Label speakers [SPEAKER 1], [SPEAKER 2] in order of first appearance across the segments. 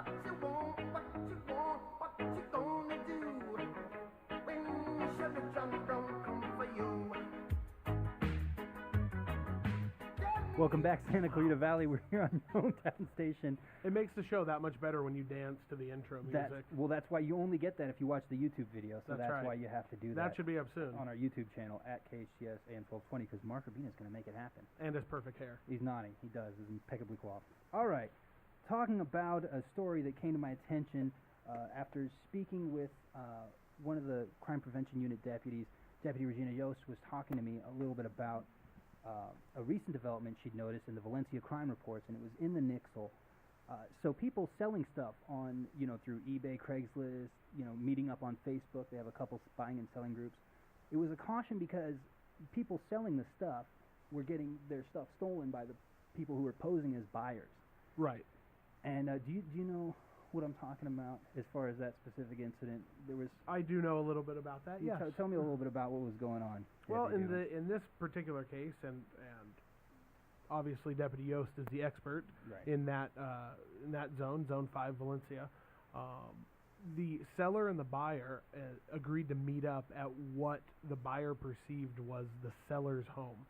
[SPEAKER 1] What you want, what you gonna do when Chevy John don't come for you?
[SPEAKER 2] Welcome back, Santa Clarita Valley. We're here on your hometown station.
[SPEAKER 3] It makes the show that much better when you dance to the intro music.
[SPEAKER 2] That's why you only get that if you watch the YouTube video. So that's
[SPEAKER 3] right.
[SPEAKER 2] why you have to do that.
[SPEAKER 3] That should be up soon.
[SPEAKER 2] On our YouTube channel at KHTS AM 1220, because Mark Rubina's going to make it happen.
[SPEAKER 3] And his perfect hair.
[SPEAKER 2] He's nodding. He does. He's impeccably coiffed. All right. Talking about a story that came to my attention after speaking with one of the Crime Prevention Unit deputies, Deputy Regina Yost, was talking to me a little bit about a recent development she'd noticed in the Valencia crime reports, and it was in the Nixle. So people selling stuff on, through eBay, Craigslist, meeting up on Facebook. They have a couple buying and selling groups. It was a caution because people selling the stuff were getting their stuff stolen by the people who were posing as buyers.
[SPEAKER 3] Right.
[SPEAKER 2] And do you know what I'm talking about as far as that specific incident?
[SPEAKER 3] I do know a little bit about that. Yes.
[SPEAKER 2] Tell me a little bit about what was going on.
[SPEAKER 3] Well, in this particular case, and obviously Deputy Yost is the expert in that zone 5 Valencia. The seller and the buyer agreed to meet up at what the buyer perceived was the seller's home.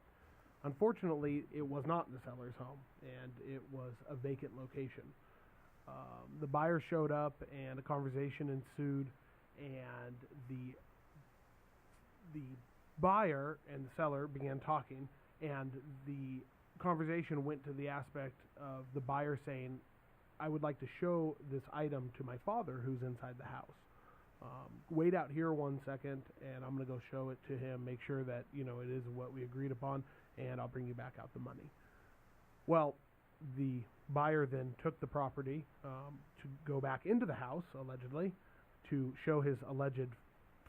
[SPEAKER 3] Unfortunately, it was not the seller's home, and it was a vacant location. The buyer showed up, and a conversation ensued, and the buyer and the seller began talking, and the conversation went to the aspect of the buyer saying, "I would like to show this item to my father who's inside the house. Wait out here 1 second, and I'm going to go show it to him, make sure that it is what we agreed upon, and I'll bring you back out the money." Well, the buyer then took the property to go back into the house, allegedly, to show his alleged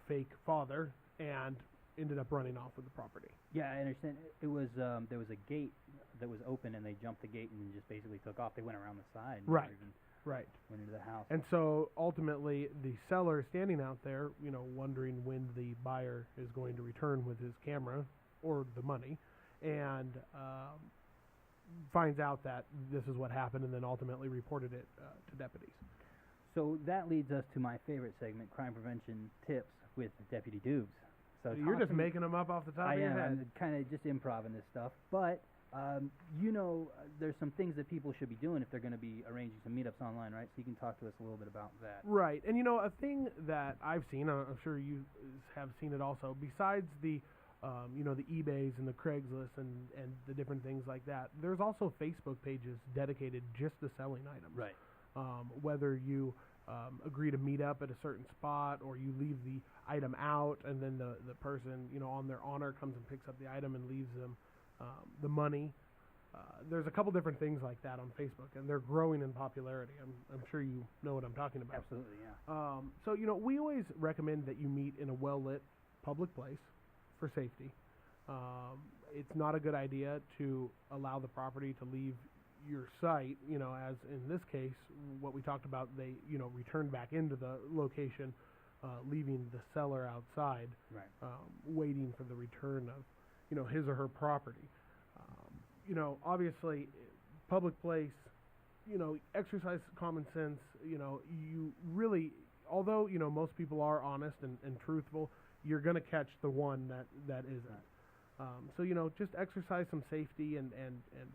[SPEAKER 3] fake father, and ended up running off with the property.
[SPEAKER 2] Yeah, I understand. It was there was a gate that was open, and they jumped the gate and just basically took off. They went around the side.
[SPEAKER 3] Right.
[SPEAKER 2] Went into the house.
[SPEAKER 3] And so ultimately, the seller is standing out there, wondering when the buyer is going to return with his camera or the money, and finds out that this is what happened, and then ultimately reported it to deputies.
[SPEAKER 2] So that leads us to my favorite segment, Crime Prevention Tips with Deputy Dubs. So
[SPEAKER 3] you're just making them up off the top of your head.
[SPEAKER 2] I'm kind of just improvising this stuff, but there's some things that people should be doing if they're going to be arranging some meetups online, right? So you can talk to us a little bit about that.
[SPEAKER 3] Right, and a thing that I've seen, I'm sure you have seen it also, besides the the eBays and the Craigslist and the different things like that, there's also Facebook pages dedicated just to selling items.
[SPEAKER 2] Right.
[SPEAKER 3] Whether you agree to meet up at a certain spot, or you leave the item out, and then the person, on their honor comes and picks up the item and leaves them the money. There's a couple different things like that on Facebook, and they're growing in popularity. I'm sure you know what I'm talking about.
[SPEAKER 2] Absolutely, yeah.
[SPEAKER 3] So, we always recommend that you meet in a well-lit public place for safety. It's not a good idea to allow the property to leave your site, as in this case, what we talked about, they, returned back into the location, leaving the seller outside,
[SPEAKER 2] right.
[SPEAKER 3] Waiting for the return of, his or her property. Obviously, public place, exercise common sense, you really, although, most people are honest and truthful, you're going to catch the one that isn't. So, just exercise some safety and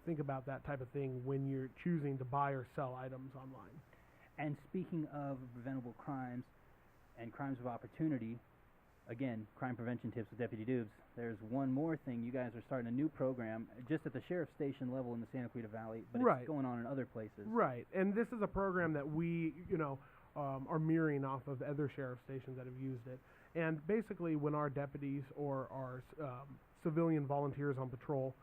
[SPEAKER 3] think about that type of thing when you're choosing to buy or sell items online.
[SPEAKER 2] And speaking of preventable crimes and crimes of opportunity, again, crime prevention tips with Deputy Dubs, there's one more thing. You guys are starting a new program just at the sheriff's station level in the Santa Clarita Valley, but it's going on in other places.
[SPEAKER 3] Right, and this is a program that we, are mirroring off of other sheriff stations that have used it. And basically, when our deputies or our civilian volunteers on patrol,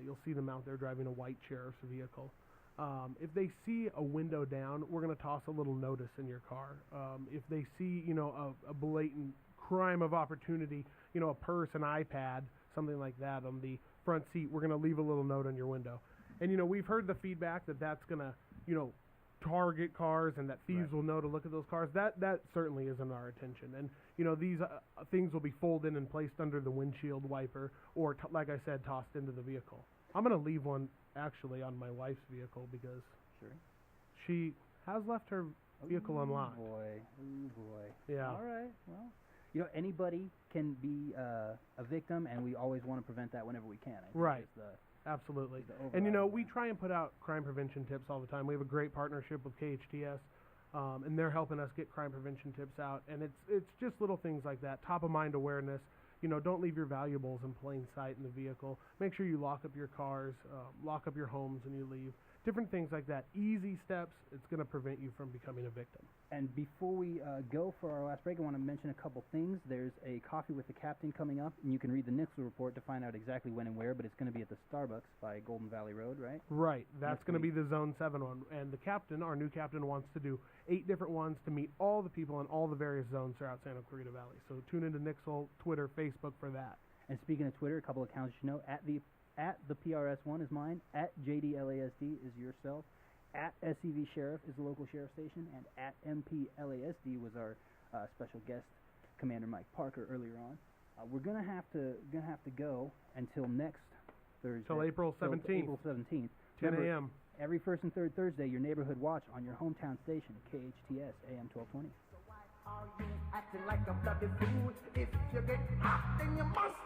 [SPEAKER 3] you'll see them out there driving a white sheriff's vehicle. If they see a window down, we're going to toss a little notice in your car. If they see, a blatant crime of opportunity, a purse, an iPad, something like that on the front seat, we're going to leave a little note on your window. And, we've heard the feedback that that's going to, target cars and that thieves will know to look at those cars. That certainly isn't our intention. And, these things will be folded and placed under the windshield wiper or, like I said, tossed into the vehicle. I'm going to leave one, actually, on my wife's vehicle because she has left her vehicle unlocked.
[SPEAKER 2] Ooh boy.
[SPEAKER 3] Yeah.
[SPEAKER 2] All right. Well, anybody can be a victim, and we always want to prevent that whenever we can. I think
[SPEAKER 3] Right.
[SPEAKER 2] is
[SPEAKER 3] Absolutely.
[SPEAKER 2] is the
[SPEAKER 3] And
[SPEAKER 2] overriding
[SPEAKER 3] we
[SPEAKER 2] thing.
[SPEAKER 3] try and put out crime prevention tips all the time. We have a great partnership with KHTS, and they're helping us get crime prevention tips out. And it's just little things like that, top of mind awareness. Don't leave your valuables in plain sight in the vehicle. Make sure you lock up your cars, lock up your homes when you leave. Different things like that. Easy steps. It's going to prevent you from becoming a victim.
[SPEAKER 2] And before we go for our last break, I want to mention a couple things. There's a Coffee with the Captain coming up, and you can read the Nixle report to find out exactly when and where, but it's going to be at the Starbucks by Golden Valley Road, right?
[SPEAKER 3] Right. That's
[SPEAKER 2] Next
[SPEAKER 3] going to be
[SPEAKER 2] week.
[SPEAKER 3] the Zone 7 one. And the captain, our new captain, wants to do 8 different ones to meet all the people in all the various zones throughout Santa Clarita Valley. So tune into Nixle, Twitter, Facebook for that.
[SPEAKER 2] And speaking of Twitter, a couple accounts you know, at the PRS1 is mine, at JDLASD is yourself, at SEV Sheriff is the local sheriff station, and at MPLASD was our special guest, Commander Mike Parker, earlier on. We're gonna have to go until next Thursday.
[SPEAKER 3] Till April 17th.
[SPEAKER 2] April 17th.
[SPEAKER 3] 10
[SPEAKER 2] Remember,
[SPEAKER 3] a.m.
[SPEAKER 2] every first and third Thursday, your neighborhood watch on your hometown station, KHTS AM 1220.
[SPEAKER 1] Are you acting like a bloody fool? If you get hot, then you must